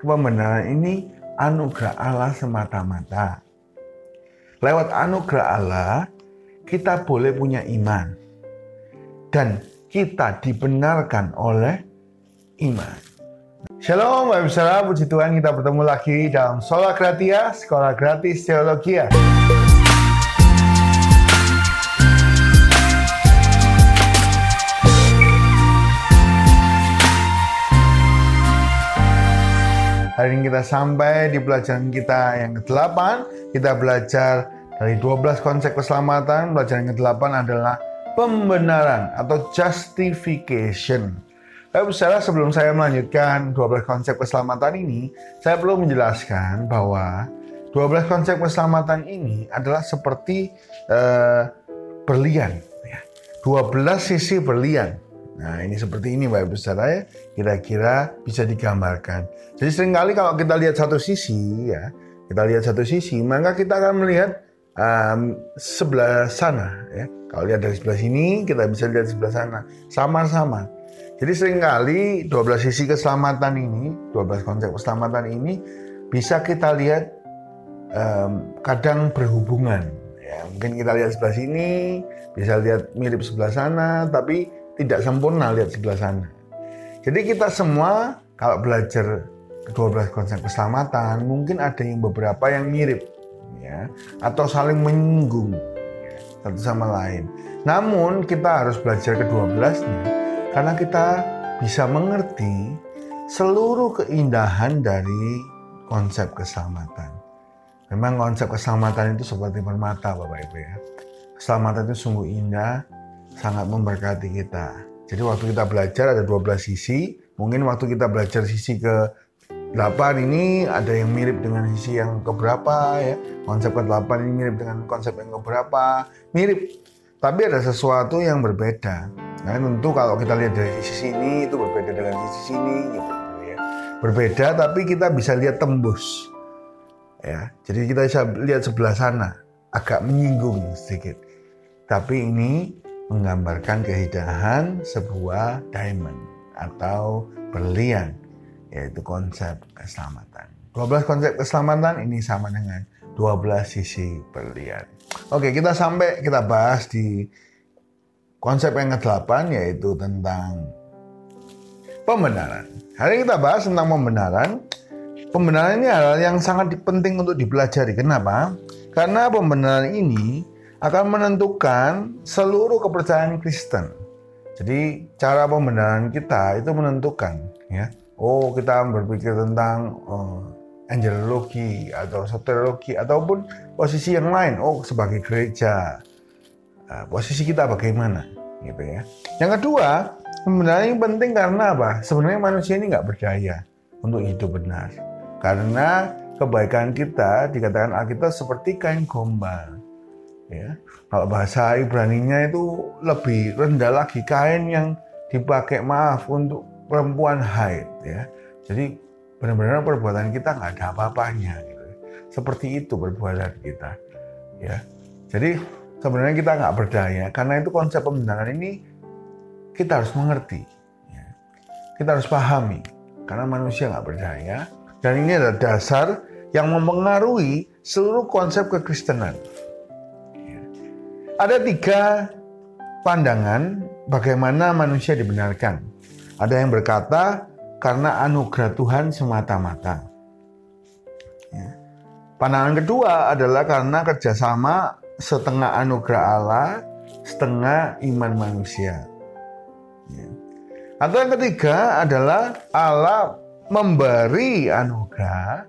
pembenaran ini anugerah Allah semata-mata. Lewat anugerah Allah, kita boleh punya iman. Dan kita dibenarkan oleh iman. Shalom, Bapak Ibu Saudara, puji Tuhan kita bertemu lagi dalam Sola Gratia, Sekolah Gratis Teologia. Hari ini kita sampai di pelajaran kita yang ke-8. Kita belajar dari 12 konsep keselamatan. Pelajaran yang ke-8 adalah pembenaran atau justification. Bapak Ibu Saudara, sebelum saya melanjutkan 12 konsep keselamatan ini, saya perlu menjelaskan bahwa 12 konsep keselamatan ini adalah seperti berlian. 12 sisi berlian. Nah, ini seperti ini Bapak Ibu Saudara ya, kira-kira bisa digambarkan. Jadi seringkali kalau kita lihat satu sisi ya, maka kita akan melihat sebelah sana ya. Kalau lihat dari sebelah sini, kita bisa lihat sebelah sana, sama-sama. Jadi seringkali 12 sisi keselamatan ini, 12 konsep keselamatan ini bisa kita lihat kadang berhubungan. Ya, mungkin kita lihat sebelah sini, bisa lihat mirip sebelah sana, tapi tidak sempurna lihat sebelah sana. Jadi kita semua kalau belajar 12 konsep keselamatan, mungkin ada yang beberapa yang mirip, ya, atau saling menyinggung satu sama lain. Namun kita harus belajar ke-12-nya, karena kita bisa mengerti seluruh keindahan dari konsep keselamatan. Memang konsep keselamatan itu seperti permata, Bapak Ibu ya. Keselamatan itu sungguh indah, sangat memberkati kita. Jadi waktu kita belajar ada 12 sisi. Mungkin waktu kita belajar sisi ke-8 ini ada yang mirip dengan sisi yang keberapa ya. Konsep ke-8 ini mirip dengan konsep yang keberapa. Mirip. Tapi ada sesuatu yang berbeda. Nah, tentu kalau kita lihat dari sisi sini itu berbeda dengan sisi sini gitu ya. Berbeda tapi kita bisa lihat tembus. Ya. Jadi kita bisa lihat sebelah sana agak menyinggung sedikit. Tapi ini menggambarkan keindahan sebuah diamond atau berlian, yaitu konsep keselamatan. 12 konsep keselamatan ini sama dengan 12 sisi berlian. Oke, kita bahas di konsep yang ke-8, yaitu tentang pembenaran. Hari ini kita bahas tentang pembenaran. Pembenaran ini hal yang sangat penting untuk dipelajari. Kenapa? Karena pembenaran ini akan menentukan seluruh kepercayaan Kristen. Jadi cara pembenaran kita itu menentukan ya. Oh, kita berpikir tentang angelologi atau soteriologi ataupun posisi yang lain. Oh, sebagai gereja posisi kita bagaimana gitu ya. Yang kedua, pembenaran ini penting karena apa? Sebenarnya manusia ini nggak berdaya untuk hidup benar. Karena kebaikan kita dikatakan Alkitab seperti kain gombal. Ya, kalau bahasa Ibraninya itu lebih rendah lagi, kain yang dipakai untuk perempuan haid ya. Jadi benar-benar perbuatan kita nggak ada apa-apanya gitu. Seperti itu perbuatan kita ya. Jadi sebenarnya kita nggak berdaya. Karena itu konsep pembenaran ini kita harus mengerti ya. Kita harus pahami karena manusia nggak berdaya. Dan ini adalah dasar yang mempengaruhi seluruh konsep kekristenan. Ada 3 pandangan bagaimana manusia dibenarkan. Ada yang berkata karena anugerah Tuhan semata-mata. Ya. Pandangan kedua adalah karena kerjasama setengah anugerah Allah, setengah iman manusia. Ya. Atau yang ketiga adalah Allah memberi anugerah,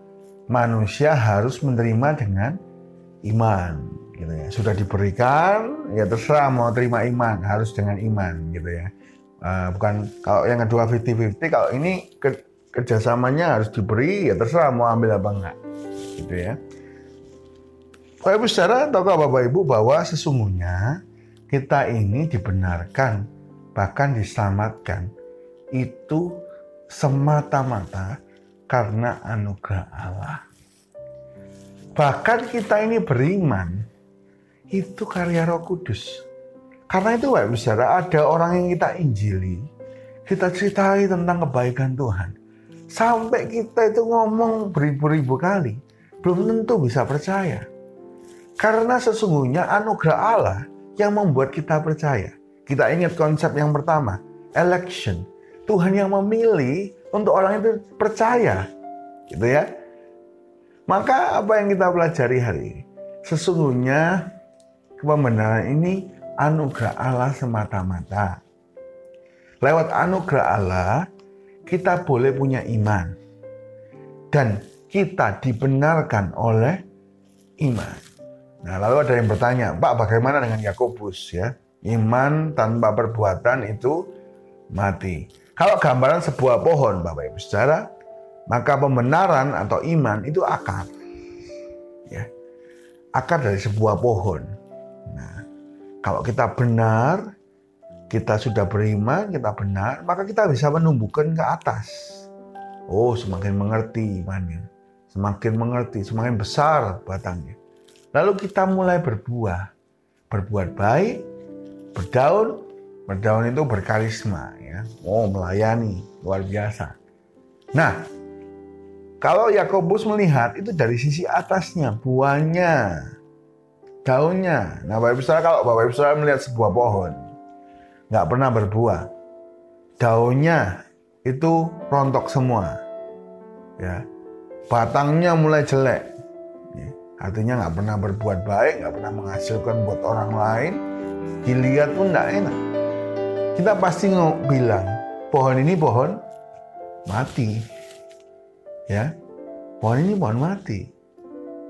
manusia harus menerima dengan iman. Gitu ya. Sudah diberikan, ya terserah mau terima iman, harus dengan iman gitu ya. Bukan kalau yang kedua 50-50, kalau ini kerjasamanya harus diberi, ya terserah mau ambil apa enggak gitu ya. Bapak Ibu Saudara, tahukah Bapak Ibu bahwa sesungguhnya kita ini dibenarkan, bahkan diselamatkan itu semata-mata karena anugerah Allah. Bahkan kita ini beriman itu karya Roh Kudus. Karena itu Bapak Ibu Saudara, ada orang yang kita injili, kita ceritai tentang kebaikan Tuhan. Sampai kita itu ngomong beribu-ribu kali, belum tentu bisa percaya. Karena sesungguhnya anugerah Allah yang membuat kita percaya. Kita ingat konsep yang pertama, election. Tuhan yang memilih untuk orang itu percaya. Gitu ya. Maka apa yang kita pelajari hari ini? Sesungguhnya pembenaran ini anugerah Allah semata-mata. Lewat anugerah Allah, kita boleh punya iman. Dan kita dibenarkan oleh iman. Nah, lalu ada yang bertanya, Pak, bagaimana dengan Yakobus ya? Iman tanpa perbuatan itu mati. Kalau gambaran sebuah pohon, Bapak Ibu Saudara, maka pembenaran atau iman itu akar. Ya. Akar dari sebuah pohon. Nah, kalau kita benar, kita sudah beriman, kita benar, maka kita bisa menumbuhkan ke atas. Oh, semakin mengerti imannya. Semakin mengerti, semakin besar batangnya. Lalu kita mulai berbuah. Berbuat baik, berdaun. Berdaun itu berkarisma. Ya. Oh, melayani. Luar biasa. Nah, kalau Yakobus melihat itu dari sisi atasnya, buahnya, daunnya. Nah, Bapak Ibu Saudara, kalau Bapak Ibu Saudara melihat sebuah pohon, nggak pernah berbuah, daunnya itu rontok semua, ya, batangnya mulai jelek, ya. Artinya nggak pernah berbuat baik, nggak pernah menghasilkan buat orang lain, dilihat pun nggak enak. Kita pasti bilang pohon ini pohon mati, ya, pohon ini pohon mati,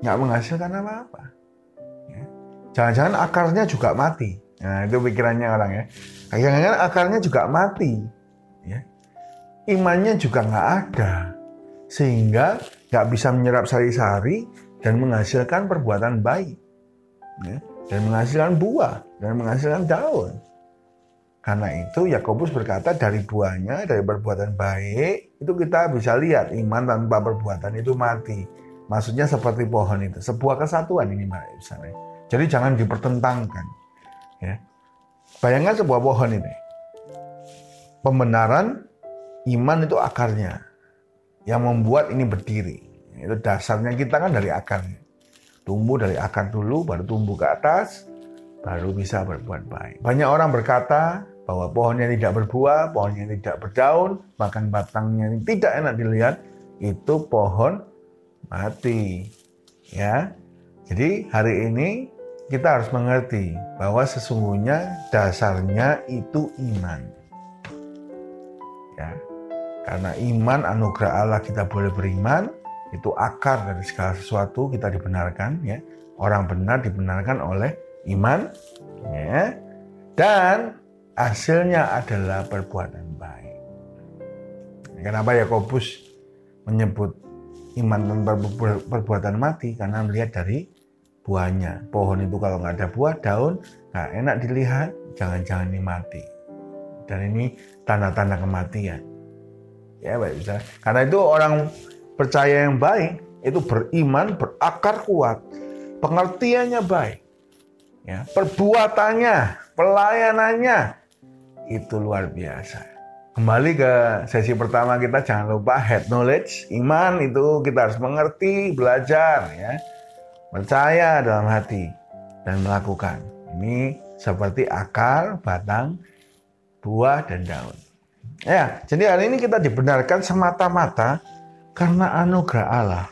nggak menghasilkan apa-apa. Ya. Jangan-jangan akarnya juga mati. Nah, itu pikirannya orang ya. Jangan-jangan akarnya juga mati. Ya. Imannya juga nggak ada. Sehingga nggak bisa menyerap sari-sari dan menghasilkan perbuatan baik. Ya. Dan menghasilkan buah. Dan menghasilkan daun. Karena itu Yakobus berkata dari buahnya, dari perbuatan baik, itu kita bisa lihat iman tanpa perbuatan itu mati. Maksudnya seperti pohon itu. Sebuah kesatuan ini Mbak Ibsane. Jadi jangan dipertentangkan. Ya. Bayangkan sebuah pohon ini. Pembenaran, iman itu akarnya. Yang membuat ini berdiri. Itu dasarnya kita kan dari akarnya. Tumbuh dari akar dulu, baru tumbuh ke atas, baru bisa berbuat baik. Banyak orang berkata bahwa pohonnya tidak berbuah, pohonnya tidak berdaun, bahkan batangnya tidak enak dilihat, itu pohon mati. Ya. Jadi hari ini kita harus mengerti bahwa sesungguhnya dasarnya itu iman. Ya. Karena iman anugerah Allah kita boleh beriman, itu akar dari segala sesuatu kita dibenarkan. Ya. Orang benar dibenarkan oleh iman. Ya. Dan hasilnya adalah perbuatan baik. Kenapa Yakobus menyebut iman tanpa perbuatan mati? Karena melihat dari buahnya. Pohon itu kalau nggak ada buah, daun, nggak enak dilihat, jangan-jangan ini mati. Dan ini tanda-tanda kematian. Ya, baik bisa. Karena itu orang percaya yang baik, itu beriman, berakar kuat, pengertiannya baik. Ya, perbuatannya, pelayanannya, itu luar biasa. Kembali ke sesi pertama kita, jangan lupa head knowledge, iman itu kita harus mengerti, belajar, ya, percaya dalam hati dan melakukan. Ini seperti akar, batang, buah dan daun. Ya, jadi hari ini kita dibenarkan semata-mata karena anugerah Allah.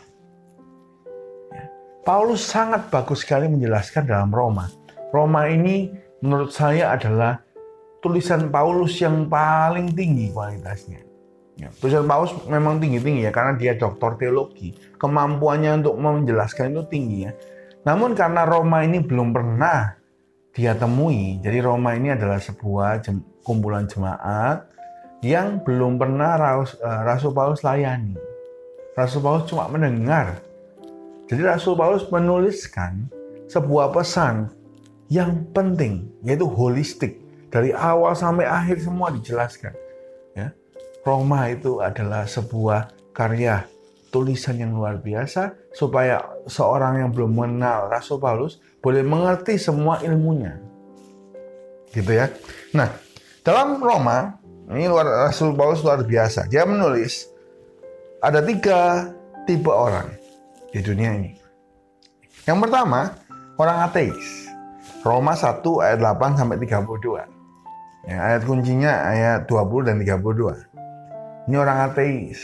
Ya. Paulus sangat bagus sekali menjelaskan dalam Roma. Roma ini menurut saya adalah tulisan Paulus yang paling tinggi kualitasnya. Ya, tulisan Paulus memang tinggi-tinggi ya, karena dia doktor teologi. Kemampuannya untuk menjelaskan itu tinggi ya. Namun karena Roma ini belum pernah dia temui, jadi Roma ini adalah sebuah kumpulan jemaat yang belum pernah Rasul Paulus layani. Rasul Paulus cuma mendengar. Jadi Rasul Paulus menuliskan sebuah pesan yang penting, yaitu holistik. Dari awal sampai akhir semua dijelaskan. Ya. Roma itu adalah sebuah karya tulisan yang luar biasa supaya seorang yang belum mengenal Rasul Paulus boleh mengerti semua ilmunya. Gitu ya. Nah, dalam Roma, ini Rasul Paulus luar biasa. Dia menulis ada 3 tipe orang di dunia ini. Yang pertama, orang ateis. Roma 1 ayat 8 sampai 32. Ya, ayat kuncinya ayat 20 dan 32. Ini orang ateis,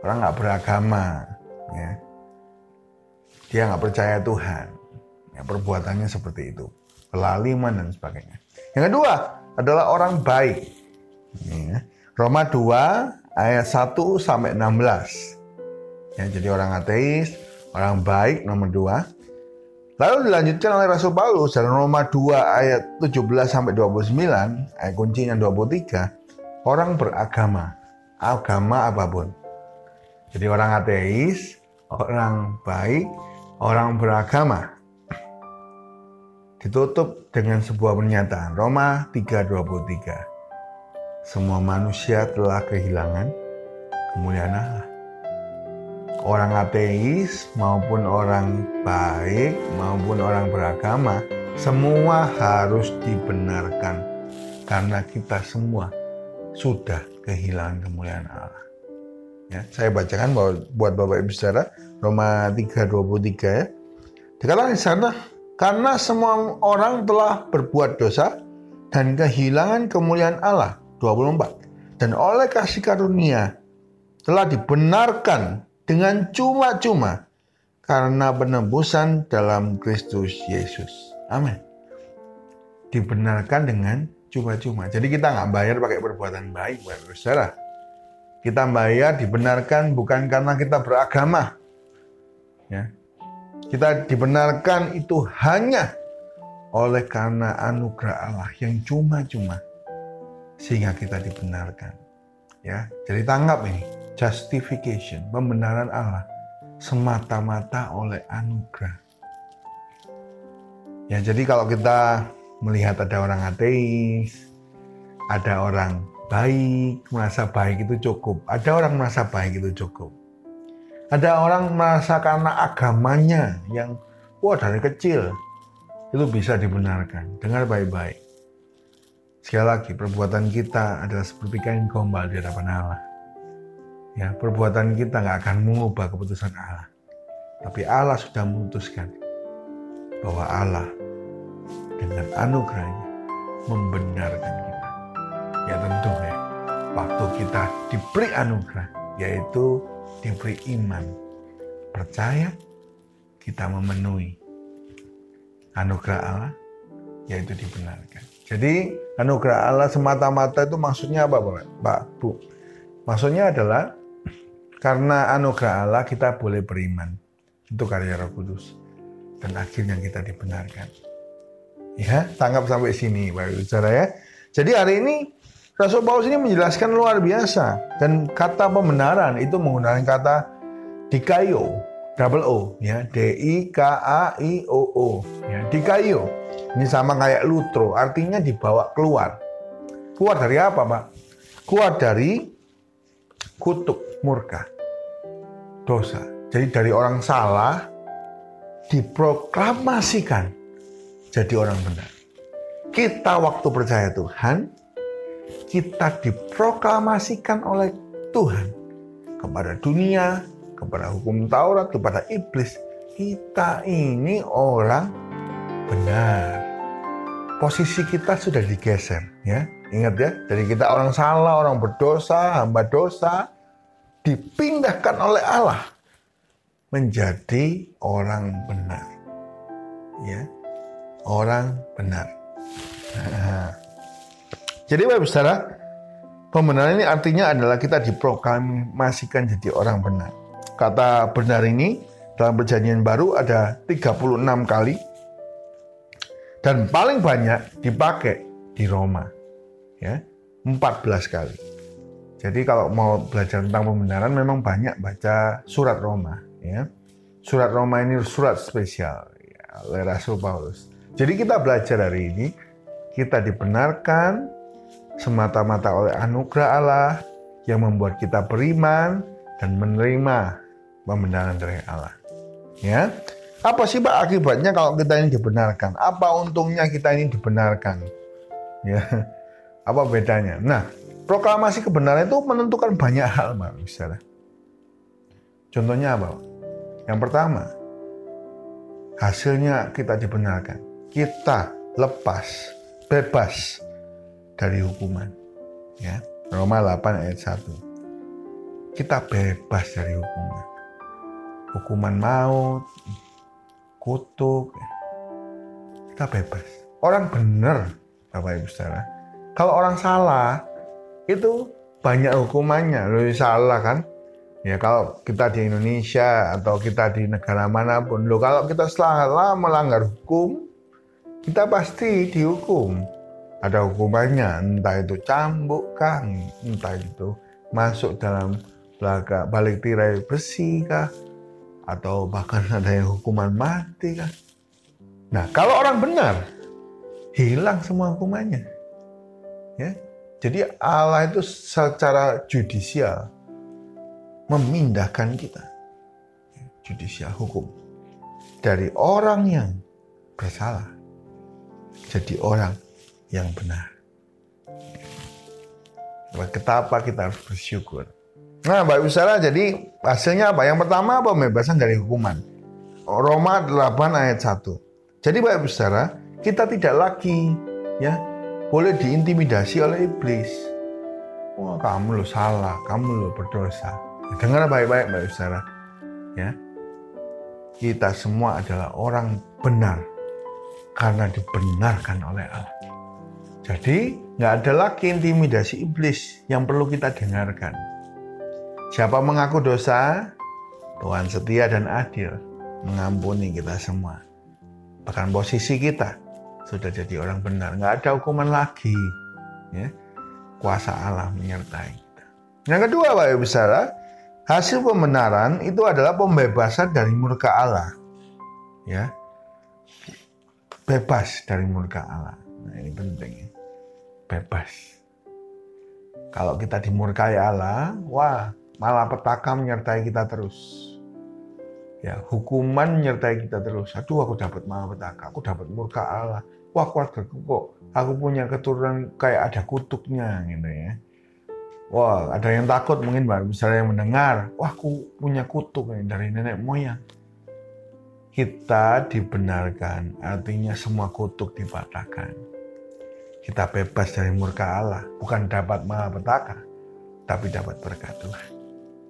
orang nggak beragama, ya. Dia nggak percaya Tuhan, ya, perbuatannya seperti itu, pelaliman dan sebagainya. Yang kedua adalah orang baik, ya. Roma 2 ayat 1 sampai 16. Ya, jadi orang ateis, orang baik nomor 2. Lalu dilanjutkan oleh Rasul Paulus dalam Roma 2 ayat 17 sampai 29, ayat kuncinya 23, orang beragama, agama apapun. Jadi orang ateis, orang baik, orang beragama. Ditutup dengan sebuah pernyataan, Roma 3:23. Semua manusia telah kehilangan kemuliaan Allah. Orang ateis maupun orang baik maupun orang beragama, semua harus dibenarkan karena kita semua sudah kehilangan kemuliaan Allah. Ya, saya bacakan buat Bapak Ibu Saudara, Roma 3:23 ya. Dikatakan di sana, karena semua orang telah berbuat dosa dan kehilangan kemuliaan Allah, 24. Dan oleh kasih karunia telah dibenarkan dengan cuma-cuma karena penebusan dalam Kristus Yesus. Amin. Dibenarkan dengan cuma-cuma. Jadi kita nggak bayar pakai perbuatan baik, Bapak Saudara. Kita bayar, dibenarkan bukan karena kita beragama. Ya. Kita dibenarkan itu hanya oleh karena anugerah Allah yang cuma-cuma, sehingga kita dibenarkan. Ya, jadi tanggap ini. Justification, pembenaran Allah semata-mata oleh anugerah. Ya, jadi kalau kita melihat ada orang ateis, ada orang baik, merasa baik itu cukup. Ada orang merasa baik itu cukup. Ada orang merasa karena agamanya yang dari kecil itu bisa dibenarkan. Dengar baik-baik. Sekali lagi, perbuatan kita adalah seperti kain gombal di hadapan Allah. Ya, perbuatan kita nggak akan mengubah keputusan Allah. Tapi Allah sudah memutuskan bahwa Allah dengan anugerahnya membenarkan kita. Ya tentu ya, waktu kita diberi anugerah, yaitu diberi iman, percaya, kita memenuhi anugerah Allah, yaitu dibenarkan. Jadi anugerah Allah semata-mata itu maksudnya apa, Pak, Bu? Maksudnya adalah karena anugerah Allah kita boleh beriman. Itu karya Roh Kudus. Dan akhirnya kita dibenarkan. Ya, tangkap sampai sini, Bapak Ibu Saudara ya. Jadi hari ini Rasul Paulus ini menjelaskan luar biasa. Dan kata pembenaran itu menggunakan kata dikaio, double O, ya, D-I-K-A-I-O-O, ya, dikaio. Ini sama kayak lutro, artinya dibawa keluar. Keluar dari apa, Pak? Keluar dari kutuk, murka, dosa. Jadi dari orang salah diproklamasikan jadi orang benar. Kita waktu percaya Tuhan, kita diproklamasikan oleh Tuhan kepada dunia, kepada hukum Taurat, kepada iblis. Kita ini orang benar. Posisi kita sudah digeser, ya. Ingat ya, dari kita orang salah, orang berdosa, hamba dosa, dipindahkan oleh Allah menjadi orang benar. Ya, orang benar. Jadi Bapak Saudara, pembenaran ini artinya adalah kita diproklamasikan jadi orang benar. Kata benar ini dalam Perjanjian Baru ada 36 kali dan paling banyak dipakai di Roma. Ya, 14 kali. Jadi kalau mau belajar tentang pembenaran memang banyak baca surat Roma, ya. Surat Roma ini surat spesial ya, oleh Rasul Paulus. Jadi kita belajar hari ini, kita dibenarkan semata-mata oleh anugerah Allah yang membuat kita beriman dan menerima pembenaran dari Allah. Ya. Apa sih Pak akibatnya kalau kita ini dibenarkan? Apa untungnya kita ini dibenarkan? Ya. Apa bedanya? Nah, proklamasi kebenaran itu menentukan banyak hal, Mbak. Misalnya. Contohnya apa? Yang pertama, hasilnya kita dibenarkan. Kita lepas, bebas dari hukuman. Ya, Roma 8 ayat 1. Kita bebas dari hukuman. Hukuman maut, kutuk, kita bebas. Orang benar, Bapak Ibu Saudara. Kalau orang salah, itu banyak hukumannya. Loh, salah kan? Ya kalau kita di Indonesia atau kita di negara manapun, loh kalau kita salah melanggar hukum, kita pasti dihukum. Ada hukumannya, entah itu cambuk kah, entah itu masuk dalam balik tirai besi kah, atau bahkan ada yang hukuman mati kah. Nah kalau orang benar, hilang semua hukumannya. Ya, jadi Allah itu secara judisial memindahkan kita, judisial hukum, dari orang yang bersalah jadi orang yang benar. Betapa kita harus bersyukur. Nah, Bapak Ibu Saudara, jadi hasilnya apa? Yang pertama, pembebasan dari hukuman. Roma 8 ayat 1. Jadi Bapak Ibu Saudara, kita tidak lagi boleh diintimidasi oleh iblis. Wah, kamu lo salah, kamu lo berdosa. Dengar baik-baik Bapak Ibu Saudara. Ya. Kita semua adalah orang benar karena dibenarkan oleh Allah. Jadi nggak ada lagi intimidasi iblis yang perlu kita dengarkan. Siapa mengaku dosa, Tuhan setia dan adil mengampuni kita semua. Bahkan posisi kita sudah jadi orang benar, nggak ada hukuman lagi. Ya. Kuasa Allah menyertai kita. Yang kedua Bapak Ibu Saudara, hasil pembenaran itu adalah pembebasan dari murka Allah. Ya. Bebas dari murka Allah. Nah, ini penting. Bebas. Kalau kita dimurkai Allah, wah, malapetaka menyertai kita terus. Ya, hukuman menyertai kita terus. Aduh, aku dapat malapetaka, aku dapat murka Allah. Wah, keluargaku kok, aku punya keturunan kayak ada kutuknya gitu ya. Wah, ada yang takut mungkin misalnya yang mendengar, wah aku punya kutuk dari nenek moyang. Kita dibenarkan, artinya semua kutuk dipatahkan. Kita bebas dari murka Allah, bukan dapat malapetaka, tapi dapat berkat Tuhan.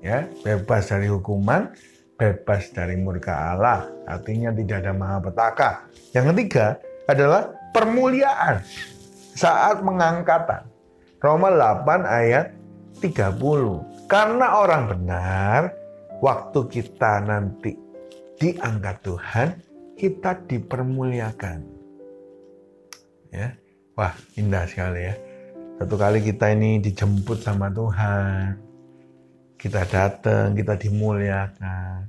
Ya, bebas dari hukuman, bebas dari murka Allah, artinya tidak ada malapetaka. Yang ketiga adalah permuliaan saat mengangkatan. Roma 8 ayat 30. Karena orang benar, waktu kita nanti diangkat Tuhan, kita dipermuliakan. Ya. Wah, indah sekali ya. Satu kali kita ini dijemput sama Tuhan. Kita datang, kita dimuliakan.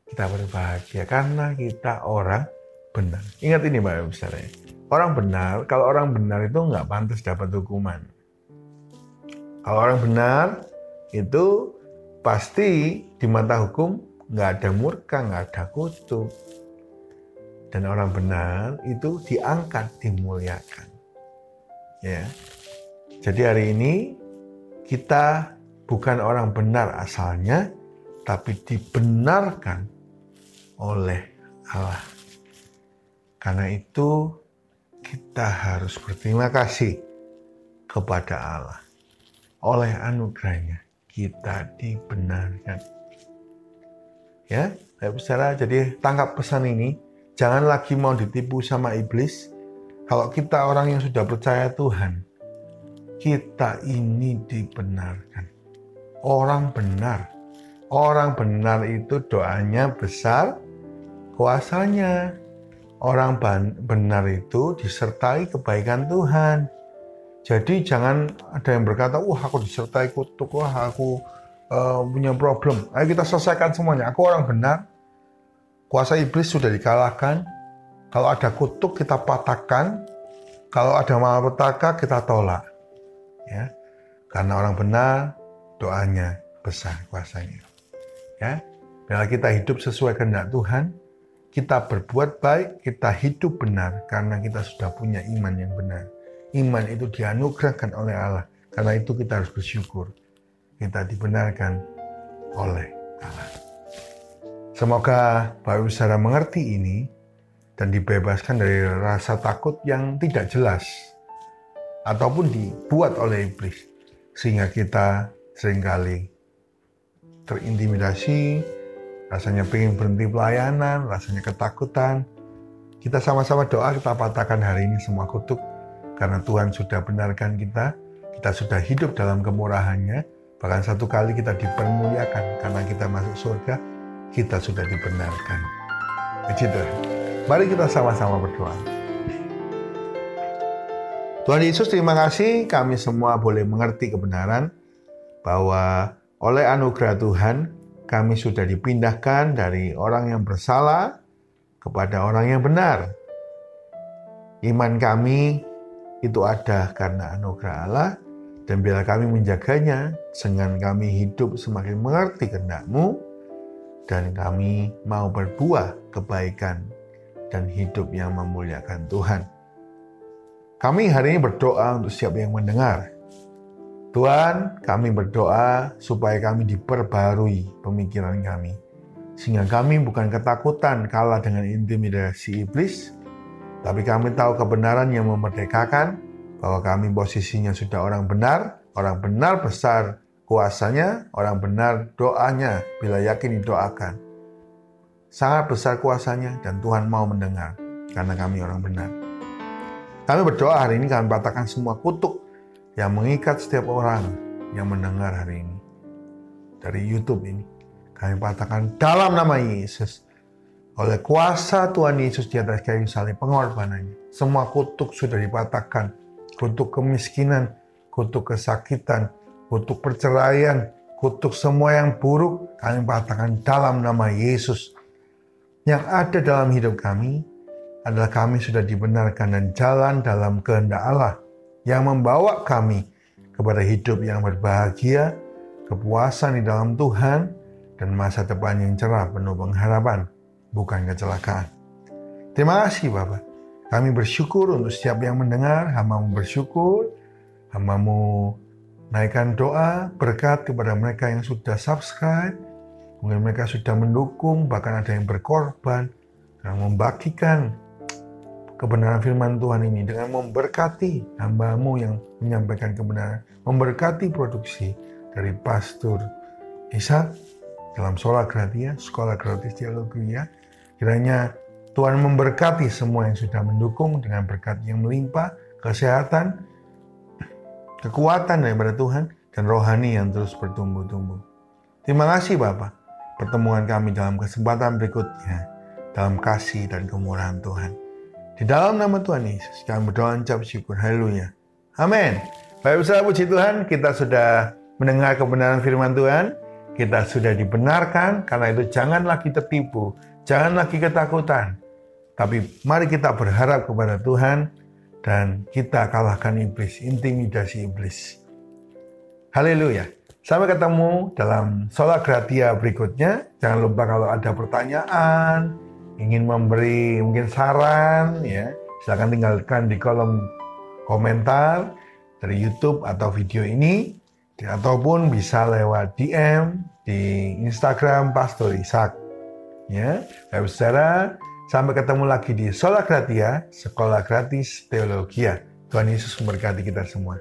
Kita berbahagia karena kita orang benar. Ingat ini Bapak Ibu Saudara. Orang benar, kalau orang benar itu nggak pantas dapat hukuman. Kalau orang benar itu pasti di mata hukum nggak ada murka, nggak ada kutuk. Dan orang benar itu diangkat, dimuliakan. Ya. Jadi hari ini kita bukan orang benar asalnya, tapi dibenarkan oleh Allah. Karena itu kita harus berterima kasih kepada Allah. Oleh anugerahnya kita dibenarkan. Ya, Bapak Saudara, jadi tangkap pesan ini. Jangan lagi mau ditipu sama iblis. Kalau kita orang yang sudah percaya Tuhan, kita ini dibenarkan. Orang benar. Orang benar itu doanya besar, kuasanya. Orang benar itu disertai kebaikan Tuhan. Jadi jangan ada yang berkata, wah aku disertai kutuk, wah aku punya problem. Ayo kita selesaikan semuanya. Aku orang benar. Kuasa iblis sudah dikalahkan. Kalau ada kutuk kita patahkan. Kalau ada malapetaka kita tolak. Ya. Karena orang benar doanya besar kuasanya. Ya. Bila kita hidup sesuai kehendak Tuhan, kita berbuat baik, kita hidup benar karena kita sudah punya iman yang benar. Iman itu dianugerahkan oleh Allah. Karena itu kita harus bersyukur. Kita dibenarkan oleh Allah. Semoga Bapak Ibu Saudara mengerti ini dan dibebaskan dari rasa takut yang tidak jelas ataupun dibuat oleh iblis, sehingga kita seringkali terintimidasi, rasanya pengen berhenti pelayanan, rasanya ketakutan. Kita sama-sama doa, kita patahkan hari ini semua kutuk, karena Tuhan sudah benarkan kita sudah hidup dalam kemurahannya, bahkan satu kali kita dipermuliakan, karena kita masuk surga, kita sudah dibenarkan. Begitu. Mari kita sama-sama berdoa. Tuhan Yesus, terima kasih kami semua boleh mengerti kebenaran bahwa oleh anugerah Tuhan, kami sudah dipindahkan dari orang yang bersalah kepada orang yang benar. Iman kami itu ada karena anugerah Allah, dan bila kami menjaganya, dengan kami hidup semakin mengerti kehendak-Mu, dan kami mau berbuah kebaikan dan hidup yang memuliakan Tuhan. Kami hari ini berdoa untuk siapa yang mendengar. Tuhan, kami berdoa supaya kami diperbarui pemikiran kami, sehingga kami bukan ketakutan kalah dengan intimidasi iblis, tapi kami tahu kebenaran yang memerdekakan, bahwa kami posisinya sudah orang benar besar kuasanya, orang benar doanya bila yakin didoakan. Sangat besar kuasanya dan Tuhan mau mendengar karena kami orang benar. Kami berdoa hari ini, kami patahkan semua kutuk yang mengikat setiap orang yang mendengar hari ini. Dari YouTube ini, kami patahkan dalam nama Yesus. Oleh kuasa Tuhan Yesus di atas kayu salib pengorbanannya, semua kutuk sudah dipatahkan. Kutuk kemiskinan, kutuk kesakitan, kutuk perceraian, kutuk semua yang buruk, kami patahkan dalam nama Yesus. Yang ada dalam hidup kami adalah kami sudah dibenarkan dan jalan dalam kehendak Allah yang membawa kami kepada hidup yang berbahagia, kepuasan di dalam Tuhan, dan masa depan yang cerah penuh pengharapan, bukan kecelakaan. Terima kasih Bapak. Kami bersyukur untuk setiap yang mendengar, hamba-Mu bersyukur, hamba-Mu naikkan doa, berkat kepada mereka yang sudah subscribe, mungkin mereka sudah mendukung, bahkan ada yang berkorban, dan membagikan kebenaran firman Tuhan ini dengan memberkati hamba-Mu yang menyampaikan kebenaran, memberkati produksi dari Pastor Ishak dalam Sola Gratia, Sekolah Gratis Teologi ya. Kiranya Tuhan memberkati semua yang sudah mendukung dengan berkat yang melimpah, kesehatan, kekuatan daripada Tuhan, dan rohani yang terus bertumbuh-tumbuh. Terima kasih Bapak. Pertemuan kami dalam kesempatan berikutnya, dalam kasih dan kemurahan Tuhan. Di dalam nama Tuhan Yesus, kami berdoa ucap syukur. Haleluya. Amin. Baik, saudara, puji Tuhan, kita sudah mendengar kebenaran firman Tuhan. Kita sudah dibenarkan, karena itu jangan lagi tertipu, jangan lagi ketakutan. Tapi mari kita berharap kepada Tuhan dan kita kalahkan iblis, intimidasi iblis. Haleluya. Sampai ketemu dalam Sola Gratia berikutnya. Jangan lupa kalau ada pertanyaan, ingin memberi mungkin saran, ya, silakan tinggalkan di kolom komentar dari YouTube atau video ini, ataupun bisa lewat DM di Instagram Pastor Ishak. Ya, Bapak saudara, sampai ketemu lagi di Sola Gratia, Sekolah Gratis Teologi. Tuhan Yesus memberkati kita semua.